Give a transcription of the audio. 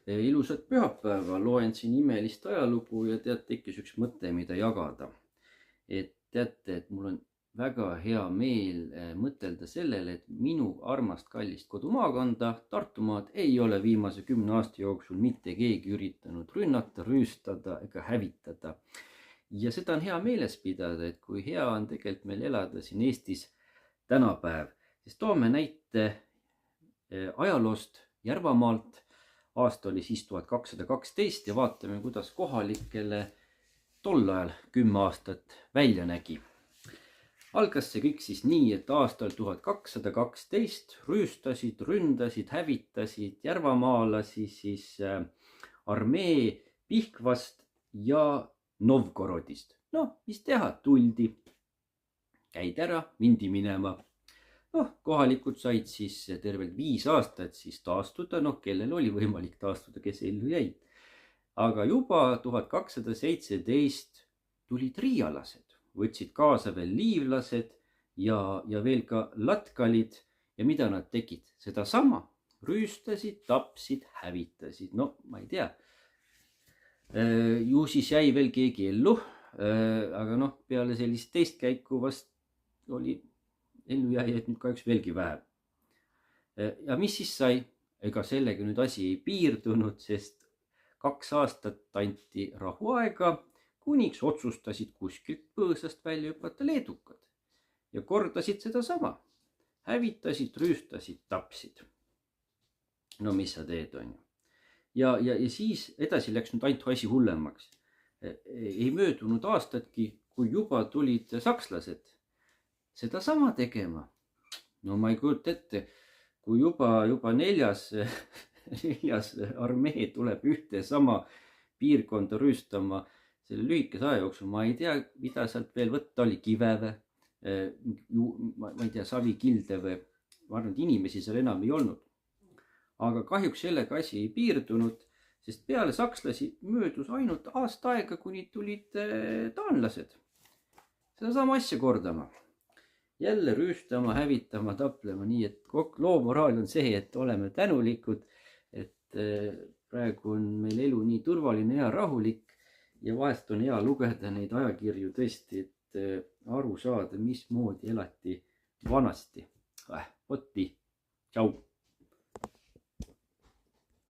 Ilusat pühapäeva, loen siin imelist ajalugu ja tekkis üks mõte, mida jagada. Et teate, et mul on väga hea meel mõtelda sellele, et minu armast kallist kodumaakonda Tartumaad ei ole viimase 10 aasta jooksul mitte keegi üritanud rünnata, rüüstada ega hävitada. Ja seda on hea meeles pidada, et kui hea on tegelikult meil elada siin Eestis tänapäev, siis toome näite ajaloost Järvamaalt. Aasta oli siis 1212 ja vaatame, kuidas kohalikele tol ajal 10 aastat välja nägi. Algas see kõik siis nii, et aastal 1212 rüüstasid, ründasid, hävitasid järvamaalasi siis armee Pihkvast ja Novgorodist. Mis teha, tuldi, käid ära, mindi minema. Kohalikud said siis tervelt 5 aastat siis taastuda, kellel oli võimalik taastuda, kes ellu jäid. Aga juba 1217 tulid riialased, võtsid kaasa veel liivlased ja veel ka latkalid. Ja mida nad tegid? Sedasama, rüüstasid, tapsid, hävitasid. Ma ei tea. Ju siis jäi veel keegi ellu, aga peale sellist teist käiku vast oli ellujääjaid nüüd kahjuks veelgi vähem. Ja mis siis sai? Ega sellega nüüd asi ei piirdunud, sest 2 aastat anti rahuaega, kuniks otsustasid kuskilt põõsast välja hüpata leedukad ja kordasid sedasama. Hävitasid, rüüstasid, tapsid. Mis sa teed, on ju. Ja siis edasi läks nüüd ainult asi hullemaks. Ei möödunud aastatki, kui juba tulid sakslased sedasama tegema. Ma ei kujuta ette, kui juba 4. armee tuleb ühte sama piirkonda rüüstama selle lühikese aja jooksul. Ma ei tea, mida sealt veel võtta oli, kive või, ma ei tea, savikilde või, ma arvan, et inimesi seal enam ei olnud. Aga kahjuks sellega asi ei piirdunud, sest peale sakslasi möödus ainult aasta aega, kuni tulid taanlased sedasama asja kordama. Jälle rüüstama, hävitama, taplema, nii et loo moraal on see, et oleme tänulikud, et praegu on meil elu nii turvaline ja rahulik ja vahest on hea lugeda neid ajakirju tõesti, et aru saada, mismoodi elati vanasti. Vot nii, tšau!